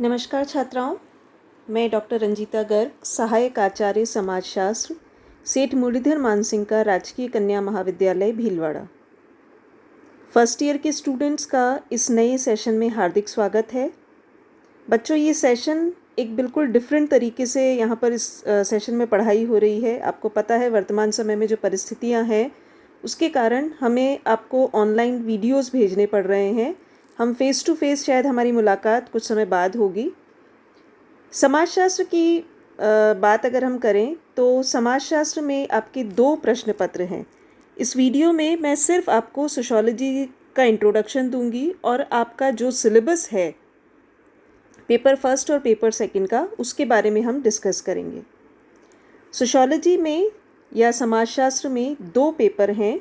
नमस्कार छात्राओं, मैं डॉक्टर रंजीता गर्ग, सहायक आचार्य समाजशास्त्र, सेठ मुरलीधर मानसिंह का राजकीय कन्या महाविद्यालय भीलवाड़ा। फर्स्ट ईयर के स्टूडेंट्स का इस नए सेशन में हार्दिक स्वागत है। बच्चों, ये सेशन एक बिल्कुल डिफरेंट तरीके से यहाँ पर इस सेशन में पढ़ाई हो रही है। आपको पता है वर्तमान समय में जो परिस्थितियाँ हैं उसके कारण हमें आपको ऑनलाइन वीडियोज़ भेजने पड़ रहे हैं। हम फेस टू फेस शायद हमारी मुलाकात कुछ समय बाद होगी। समाजशास्त्र की बात अगर हम करें तो समाजशास्त्र में आपके 2 प्रश्न पत्र हैं। इस वीडियो में मैं सिर्फ आपको सोशियोलॉजी का इंट्रोडक्शन दूंगी और आपका जो सिलेबस है पेपर फर्स्ट और पेपर सेकंड का, उसके बारे में हम डिस्कस करेंगे। सोशियोलॉजी में या समाजशास्त्र में 2 पेपर हैं।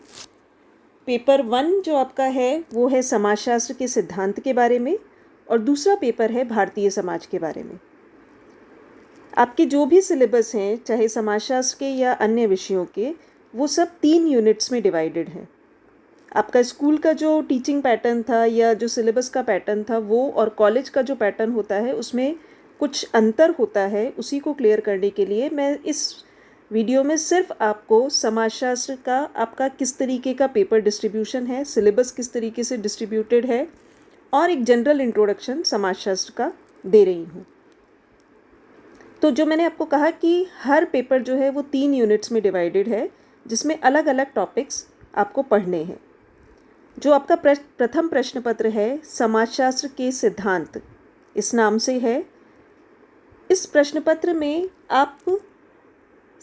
पेपर 1 जो आपका है वो है समाजशास्त्र के सिद्धांत के बारे में और दूसरा पेपर है भारतीय समाज के बारे में। आपके जो भी सिलेबस हैं, चाहे समाजशास्त्र के या अन्य विषयों के, वो सब 3 यूनिट्स में डिवाइडेड हैं। आपका स्कूल का जो टीचिंग पैटर्न था या जो सिलेबस का पैटर्न था वो और कॉलेज का जो पैटर्न होता है उसमें कुछ अंतर होता है। उसी को क्लियर करने के लिए मैं इस वीडियो में सिर्फ आपको समाजशास्त्र का आपका किस तरीके का पेपर डिस्ट्रीब्यूशन है, सिलेबस किस तरीके से डिस्ट्रीब्यूटेड है और एक जनरल इंट्रोडक्शन समाजशास्त्र का दे रही हूँ। तो जो मैंने आपको कहा कि हर पेपर जो है वो 3 यूनिट्स में डिवाइडेड है, जिसमें अलग अलग टॉपिक्स आपको पढ़ने हैं। जो आपका प्रथम प्रश्न पत्र है समाजशास्त्र के सिद्धांत, इस नाम से है। इस प्रश्न पत्र में आप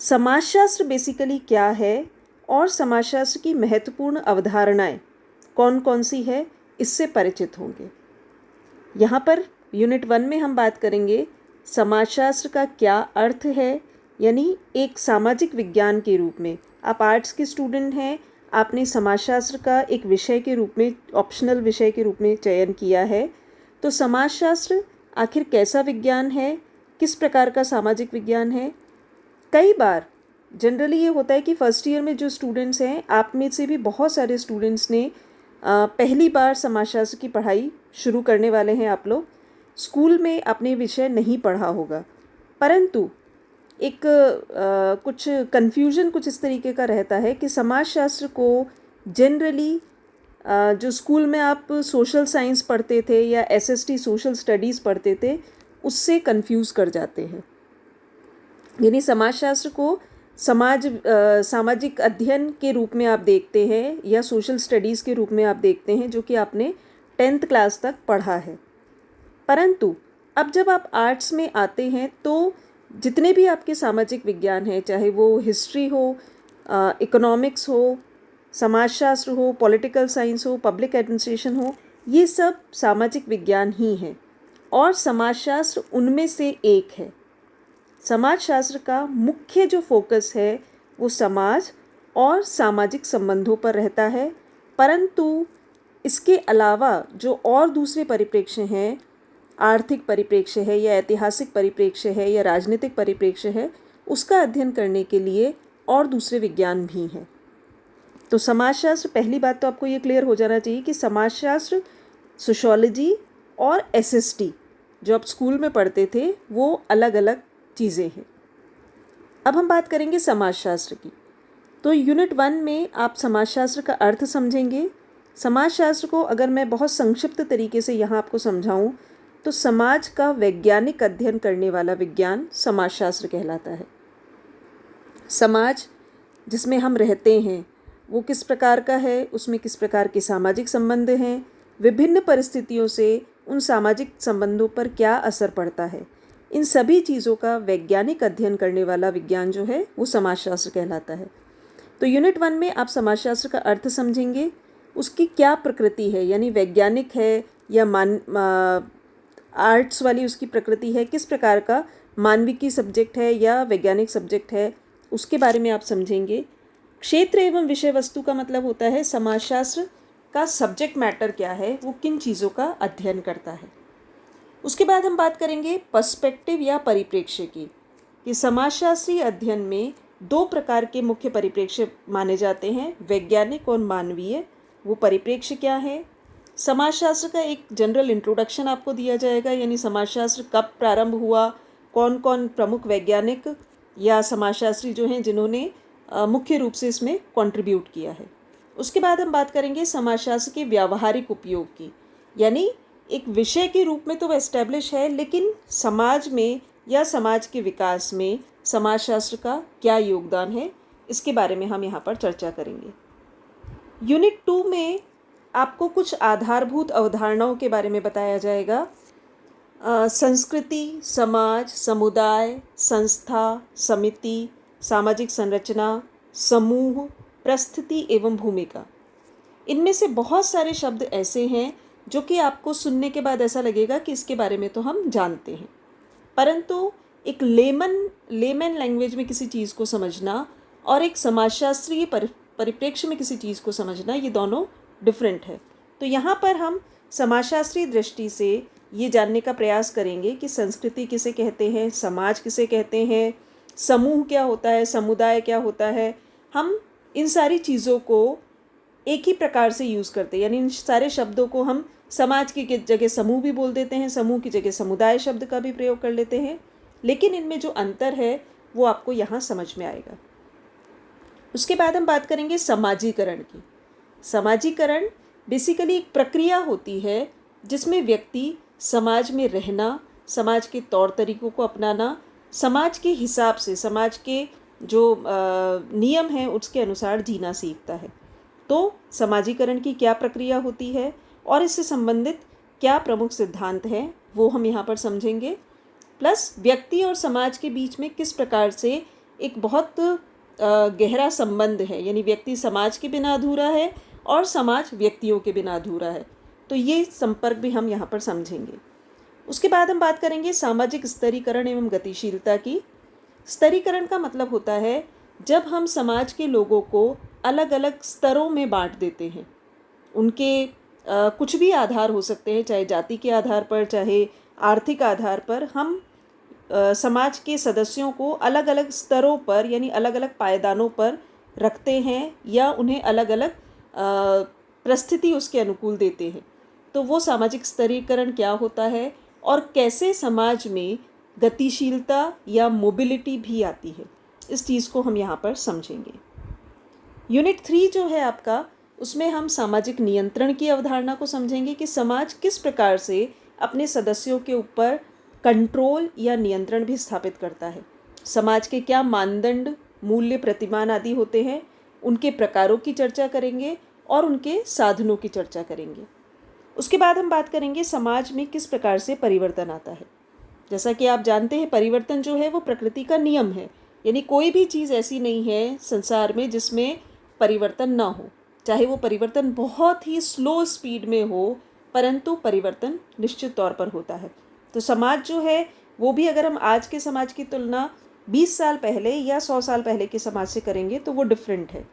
समाजशास्त्र बेसिकली क्या है और समाजशास्त्र की महत्वपूर्ण अवधारणाएं कौन कौन सी है, इससे परिचित होंगे। यहाँ पर यूनिट 1 में हम बात करेंगे समाजशास्त्र का क्या अर्थ है, यानी एक सामाजिक विज्ञान के रूप में। आप आर्ट्स के स्टूडेंट हैं, आपने समाजशास्त्र का एक विषय के रूप में, ऑप्शनल विषय के रूप में चयन किया है। तो समाजशास्त्र आखिर कैसा विज्ञान है, किस प्रकार का सामाजिक विज्ञान है। कई बार जनरली ये होता है कि फर्स्ट ईयर में जो स्टूडेंट्स हैं, आप में से भी बहुत सारे स्टूडेंट्स ने पहली बार समाजशास्त्र की पढ़ाई शुरू करने वाले हैं। आप लोग स्कूल में आपने विषय नहीं पढ़ा होगा, परंतु एक कुछ कन्फ्यूजन कुछ इस तरीके का रहता है कि समाजशास्त्र को जनरली जो स्कूल में आप सोशल साइंस पढ़ते थे या एसएसटी सोशल स्टडीज़ पढ़ते थे, उससे कंफ्यूज कर जाते हैं। यानी समाजशास्त्र को सामाजिक अध्ययन के रूप में आप देखते हैं या सोशल स्टडीज़ के रूप में आप देखते हैं, जो कि आपने 10th क्लास तक पढ़ा है। परंतु अब जब आप आर्ट्स में आते हैं तो जितने भी आपके सामाजिक विज्ञान हैं, चाहे वो हिस्ट्री हो, इकोनॉमिक्स हो, समाजशास्त्र हो, पॉलिटिकल साइंस हो, पब्लिक एडमिनिस्ट्रेशन हो, ये सब सामाजिक विज्ञान ही हैं और समाजशास्त्र उनमें से एक है। समाजशास्त्र का मुख्य जो फोकस है वो समाज और सामाजिक संबंधों पर रहता है, परंतु इसके अलावा जो और दूसरे परिप्रेक्ष्य हैं, आर्थिक परिप्रेक्ष्य है या ऐतिहासिक परिप्रेक्ष्य है या राजनीतिक परिप्रेक्ष्य है, उसका अध्ययन करने के लिए और दूसरे विज्ञान भी हैं। तो समाजशास्त्र, पहली बात तो आपको ये क्लियर हो जाना चाहिए कि समाजशास्त्र, सोशियोलॉजी और एसएसटी जो आप स्कूल में पढ़ते थे वो अलग अलग चीज़ें हैं। अब हम बात करेंगे समाजशास्त्र की। तो यूनिट 1 में आप समाजशास्त्र का अर्थ समझेंगे। समाजशास्त्र को अगर मैं बहुत संक्षिप्त तरीके से यहाँ आपको समझाऊँ तो समाज का वैज्ञानिक अध्ययन करने वाला विज्ञान समाजशास्त्र कहलाता है। समाज जिसमें हम रहते हैं वो किस प्रकार का है, उसमें किस प्रकार के सामाजिक संबंध हैं, विभिन्न परिस्थितियों से उन सामाजिक संबंधों पर क्या असर पड़ता है, इन सभी चीज़ों का वैज्ञानिक अध्ययन करने वाला विज्ञान जो है वो समाजशास्त्र कहलाता है। तो यूनिट 1 में आप समाजशास्त्र का अर्थ समझेंगे, उसकी क्या प्रकृति है, यानी वैज्ञानिक है या आर्ट्स वाली उसकी प्रकृति है, किस प्रकार का मानविकी सब्जेक्ट है या वैज्ञानिक सब्जेक्ट है, उसके बारे में आप समझेंगे। क्षेत्र एवं विषय वस्तु का मतलब होता है समाजशास्त्र का सब्जेक्ट मैटर क्या है, वो किन चीज़ों का अध्ययन करता है। उसके बाद हम बात करेंगे पर्सपेक्टिव या परिप्रेक्ष्य की, कि समाजशास्त्रीय अध्ययन में 2 प्रकार के मुख्य परिप्रेक्ष्य माने जाते हैं, वैज्ञानिक और मानवीय। वो परिप्रेक्ष्य क्या है? समाजशास्त्र का एक जनरल इंट्रोडक्शन आपको दिया जाएगा, यानी समाजशास्त्र कब प्रारंभ हुआ, कौन कौन प्रमुख वैज्ञानिक या समाजशास्त्री जो हैं जिन्होंने मुख्य रूप से इसमें कंट्रीब्यूट किया है। उसके बाद हम बात करेंगे समाजशास्त्र के व्यावहारिक उपयोग की, यानी एक विषय के रूप में तो वह एस्टेब्लिश है, लेकिन समाज में या समाज के विकास में समाजशास्त्र का क्या योगदान है, इसके बारे में हम यहाँ पर चर्चा करेंगे। यूनिट 2 में आपको कुछ आधारभूत अवधारणाओं के बारे में बताया जाएगा। संस्कृति, समाज, समुदाय, संस्था, समिति, सामाजिक संरचना, समूह, परिस्थिति एवं भूमिका। इनमें से बहुत सारे शब्द ऐसे हैं जो कि आपको सुनने के बाद ऐसा लगेगा कि इसके बारे में तो हम जानते हैं, परंतु एक लेमन लैंग्वेज में किसी चीज़ को समझना और एक समाजशास्त्रीय परिप्रेक्ष्य में किसी चीज़ को समझना, ये दोनों डिफरेंट है। तो यहाँ पर हम समाजशास्त्रीय दृष्टि से ये जानने का प्रयास करेंगे कि संस्कृति किसे कहते हैं, समाज किसे कहते हैं, समूह क्या होता है, समुदाय क्या होता है। हम इन सारी चीज़ों को एक ही प्रकार से यूज़ करते हैं, यानी इन सारे शब्दों को हम समाज की जगह समूह भी बोल देते हैं, समूह की जगह समुदाय शब्द का भी प्रयोग कर लेते हैं, लेकिन इनमें जो अंतर है वो आपको यहाँ समझ में आएगा। उसके बाद हम बात करेंगे समाजीकरण की। समाजीकरण बेसिकली एक प्रक्रिया होती है जिसमें व्यक्ति समाज में रहना, समाज के तौर तरीक़ों को अपनाना, समाज के हिसाब से, समाज के जो नियम हैं उसके अनुसार जीना सीखता है। तो समाजीकरण की क्या प्रक्रिया होती है और इससे संबंधित क्या प्रमुख सिद्धांत हैं वो हम यहाँ पर समझेंगे। प्लस व्यक्ति और समाज के बीच में किस प्रकार से एक बहुत गहरा संबंध है, यानी व्यक्ति समाज के बिना अधूरा है और समाज व्यक्तियों के बिना अधूरा है, तो ये संपर्क भी हम यहाँ पर समझेंगे। उसके बाद हम बात करेंगे सामाजिक स्तरीकरण एवं गतिशीलता की। स्तरीकरण का मतलब होता है जब हम समाज के लोगों को अलग अलग स्तरों में बांट देते हैं। उनके कुछ भी आधार हो सकते हैं, चाहे जाति के आधार पर, चाहे आर्थिक आधार पर। हम समाज के सदस्यों को अलग अलग स्तरों पर, यानी अलग अलग पायदानों पर रखते हैं या उन्हें अलग अलग परिस्थिति उसके अनुकूल देते हैं। तो वो सामाजिक स्तरीकरण क्या होता है और कैसे समाज में गतिशीलता या मोबिलिटी भी आती है, इस चीज़ को हम यहाँ पर समझेंगे। यूनिट 3 जो है आपका, उसमें हम सामाजिक नियंत्रण की अवधारणा को समझेंगे कि समाज किस प्रकार से अपने सदस्यों के ऊपर कंट्रोल या नियंत्रण भी स्थापित करता है। समाज के क्या मानदंड, मूल्य, प्रतिमान आदि होते हैं, उनके प्रकारों की चर्चा करेंगे और उनके साधनों की चर्चा करेंगे। उसके बाद हम बात करेंगे समाज में किस प्रकार से परिवर्तन आता है। जैसा कि आप जानते हैं, परिवर्तन जो है वो प्रकृति का नियम है, यानी कोई भी चीज़ ऐसी नहीं है संसार में जिसमें परिवर्तन ना हो। चाहे वो परिवर्तन बहुत ही स्लो स्पीड में हो, परंतु परिवर्तन निश्चित तौर पर होता है। तो समाज जो है वो भी, अगर हम आज के समाज की तुलना 20 साल पहले या 100 साल पहले के समाज से करेंगे तो वो डिफरेंट है।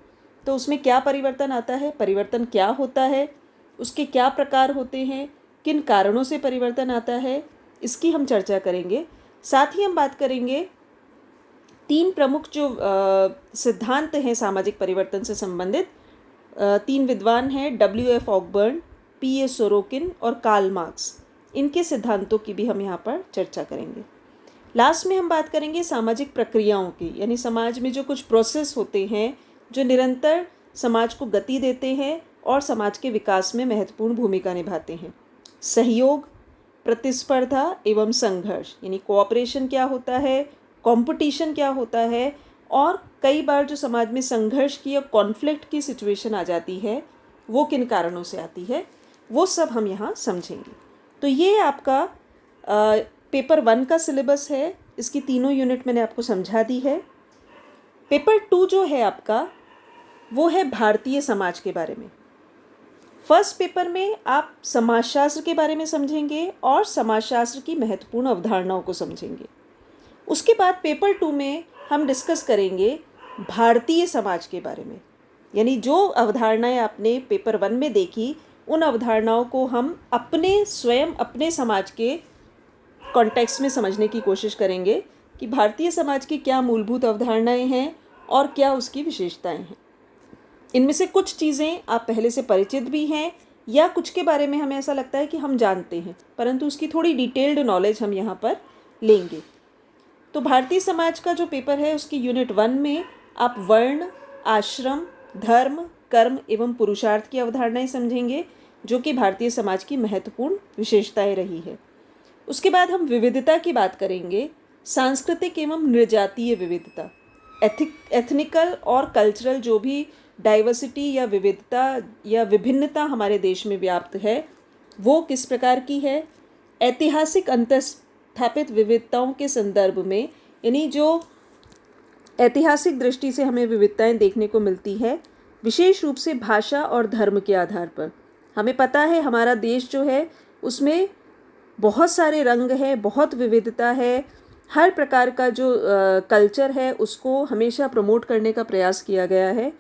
तो उसमें क्या परिवर्तन आता है, परिवर्तन क्या होता है, उसके क्या प्रकार होते हैं, किन कारणों से परिवर्तन आता है, इसकी हम चर्चा करेंगे। साथ ही हम बात करेंगे 3 प्रमुख जो सिद्धांत हैं सामाजिक परिवर्तन से संबंधित। 3 विद्वान हैं, W.F. ऑकबर्न, P.A. सोरोकिन और कार्ल मार्क्स। इनके सिद्धांतों की भी हम यहाँ पर चर्चा करेंगे। लास्ट में हम बात करेंगे सामाजिक प्रक्रियाओं की, यानी समाज में जो कुछ प्रोसेस होते हैं जो निरंतर समाज को गति देते हैं और समाज के विकास में महत्वपूर्ण भूमिका निभाते हैं। सहयोग, प्रतिस्पर्धा एवं संघर्ष, यानी कोऑपरेशन क्या होता है, कंपटीशन क्या होता है, और कई बार जो समाज में संघर्ष की या कॉन्फ्लिक्ट की सिचुएशन आ जाती है वो किन कारणों से आती है, वो सब हम यहाँ समझेंगे। तो ये आपका पेपर 1 का सिलेबस है। इसकी तीनों यूनिट मैंने आपको समझा दी है। पेपर 2 जो है आपका, वो है भारतीय समाज के बारे में। फर्स्ट पेपर में आप समाजशास्त्र के बारे में समझेंगे और समाजशास्त्र की महत्वपूर्ण अवधारणाओं को समझेंगे। उसके बाद पेपर 2 में हम डिस्कस करेंगे भारतीय समाज के बारे में, यानी जो अवधारणाएं आपने पेपर 1 में देखी उन अवधारणाओं को हम स्वयं अपने समाज के कॉन्टेक्स्ट में समझने की कोशिश करेंगे कि भारतीय समाज की क्या मूलभूत अवधारणाएं हैं और क्या उसकी विशेषताएं हैं। इनमें से कुछ चीज़ें आप पहले से परिचित भी हैं या कुछ के बारे में हमें ऐसा लगता है कि हम जानते हैं, परंतु उसकी थोड़ी डिटेल्ड नॉलेज हम यहाँ पर लेंगे। तो भारतीय समाज का जो पेपर है उसकी यूनिट 1 में आप वर्ण, आश्रम, धर्म, कर्म एवं पुरुषार्थ की अवधारणाएं समझेंगे, जो कि भारतीय समाज की महत्वपूर्ण विशेषताएं रही है। उसके बाद हम विविधता की बात करेंगे, सांस्कृतिक एवं नृजातीय विविधता, एथनिकल और कल्चरल जो भी डाइवर्सिटी या विविधता या विभिन्नता हमारे देश में व्याप्त है वो किस प्रकार की है। ऐतिहासिक अंतर्स्थापित विविधताओं के संदर्भ में, यानी जो ऐतिहासिक दृष्टि से हमें विविधताएं देखने को मिलती है, विशेष रूप से भाषा और धर्म के आधार पर। हमें पता है हमारा देश जो है उसमें बहुत सारे रंग हैं, बहुत विविधता है, हर प्रकार का जो कल्चर है उसको हमेशा प्रमोट करने का प्रयास किया गया है।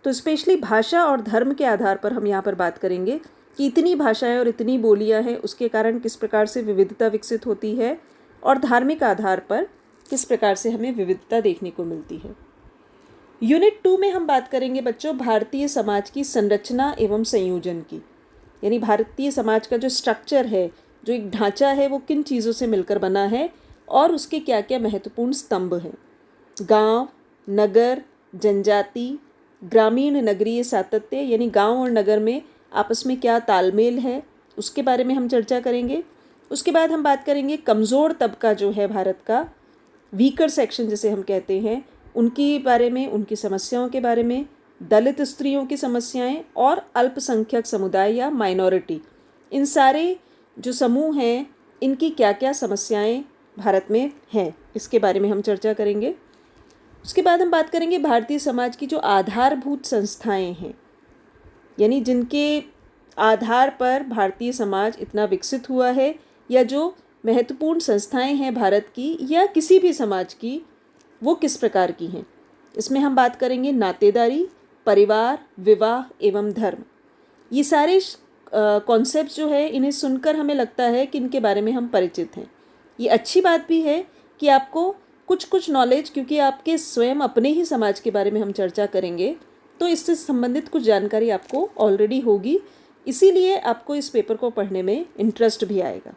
तो स्पेशली भाषा और धर्म के आधार पर हम यहाँ पर बात करेंगे कि इतनी भाषाएं और इतनी बोलियां हैं, उसके कारण किस प्रकार से विविधता विकसित होती है, और धार्मिक आधार पर किस प्रकार से हमें विविधता देखने को मिलती है। यूनिट 2 में हम बात करेंगे बच्चों भारतीय समाज की संरचना एवं संयोजन की, यानी भारतीय समाज का जो स्ट्रक्चर है, जो एक ढांचा है, वो किन चीज़ों से मिलकर बना है और उसके क्या क्या महत्वपूर्ण स्तंभ हैं। गांव, नगर, जनजाति, ग्रामीण नगरीय सातत्य, यानी गांव और नगर में आपस में क्या तालमेल है, उसके बारे में हम चर्चा करेंगे। उसके बाद हम बात करेंगे कमज़ोर तबका जो है भारत का, वीकर सेक्शन जिसे हम कहते हैं, उनके बारे में, उनकी समस्याओं के बारे में, दलित स्त्रियों की समस्याएं और अल्पसंख्यक समुदाय या माइनॉरिटी, इन सारे जो समूह हैं इनकी क्या क्या समस्याएं भारत में हैं, इसके बारे में हम चर्चा करेंगे। उसके बाद हम बात करेंगे भारतीय समाज की जो आधारभूत संस्थाएं हैं, यानी जिनके आधार पर भारतीय समाज इतना विकसित हुआ है, या जो महत्वपूर्ण संस्थाएं हैं भारत की या किसी भी समाज की, वो किस प्रकार की हैं। इसमें हम बात करेंगे नातेदारी, परिवार, विवाह एवं धर्म। ये सारे कॉन्सेप्ट जो है इन्हें सुनकर हमें लगता है कि इनके बारे में हम परिचित हैं। ये अच्छी बात भी है कि आपको कुछ नॉलेज, क्योंकि आपके स्वयं अपने ही समाज के बारे में हम चर्चा करेंगे तो इससे संबंधित कुछ जानकारी आपको ऑलरेडी होगी, इसीलिए आपको इस पेपर को पढ़ने में इंटरेस्ट भी आएगा।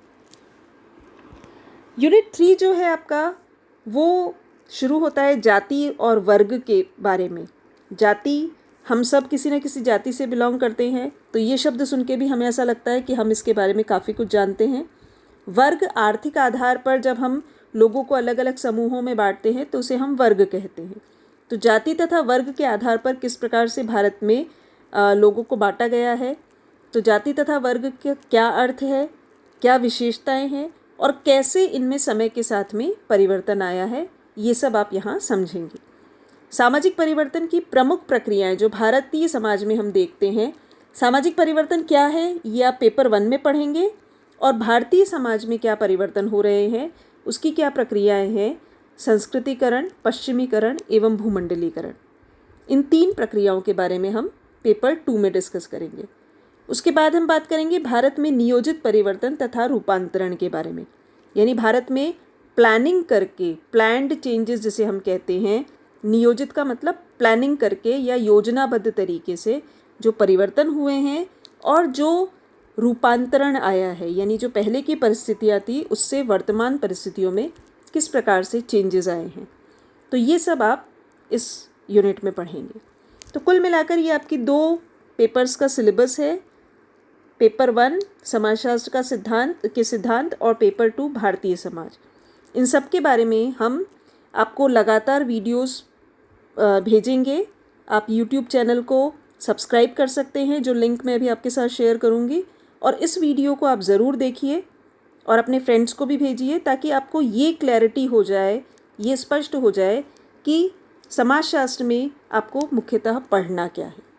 यूनिट 3 जो है आपका वो शुरू होता है जाति और वर्ग के बारे में। जाति, हम सब किसी न किसी जाति से बिलोंग करते हैं, तो ये शब्द सुन के भी हमें ऐसा लगता है कि हम इसके बारे में काफ़ी कुछ जानते हैं। वर्ग, आर्थिक आधार पर जब हम लोगों को अलग अलग समूहों में बांटते हैं तो उसे हम वर्ग कहते हैं। तो जाति तथा वर्ग के आधार पर किस प्रकार से भारत में लोगों को बांटा गया है, तो जाति तथा वर्ग का क्या अर्थ है, क्या विशेषताएं हैं और कैसे इनमें समय के साथ में परिवर्तन आया है, ये सब आप यहाँ समझेंगे। सामाजिक परिवर्तन की प्रमुख प्रक्रियाएं जो भारतीय समाज में हम देखते हैं, सामाजिक परिवर्तन क्या है ये आप पेपर 1 में पढ़ेंगे, और भारतीय समाज में क्या परिवर्तन हो रहे हैं, उसकी क्या प्रक्रियाएं हैं, संस्कृतिकरण, पश्चिमीकरण एवं भूमंडलीकरण। इन 3 प्रक्रियाओं के बारे में हम पेपर 2 में डिस्कस करेंगे। उसके बाद हम बात करेंगे भारत में नियोजित परिवर्तन तथा रूपांतरण के बारे में, यानी भारत में प्लानिंग करके, प्लान्ड चेंजेस जिसे हम कहते हैं, नियोजित का मतलब प्लानिंग करके या योजनाबद्ध तरीके से जो परिवर्तन हुए हैं और जो रूपांतरण आया है, यानी जो पहले की परिस्थितियाँ थी उससे वर्तमान परिस्थितियों में किस प्रकार से चेंजेस आए हैं, तो ये सब आप इस यूनिट में पढ़ेंगे। तो कुल मिलाकर ये आपकी 2 पेपर्स का सिलेबस है, पेपर 1 समाजशास्त्र का सिद्धांत और पेपर 2 भारतीय समाज। इन सब के बारे में हम आपको लगातार वीडियोस भेजेंगे। आप यूट्यूब चैनल को सब्सक्राइब कर सकते हैं, जो लिंक मैं अभी आपके साथ शेयर करूंगी, और इस वीडियो को आप ज़रूर देखिए और अपने फ्रेंड्स को भी भेजिए, ताकि आपको ये क्लैरिटी हो जाए, ये स्पष्ट हो जाए कि समाजशास्त्र में आपको मुख्यतः पढ़ना क्या है।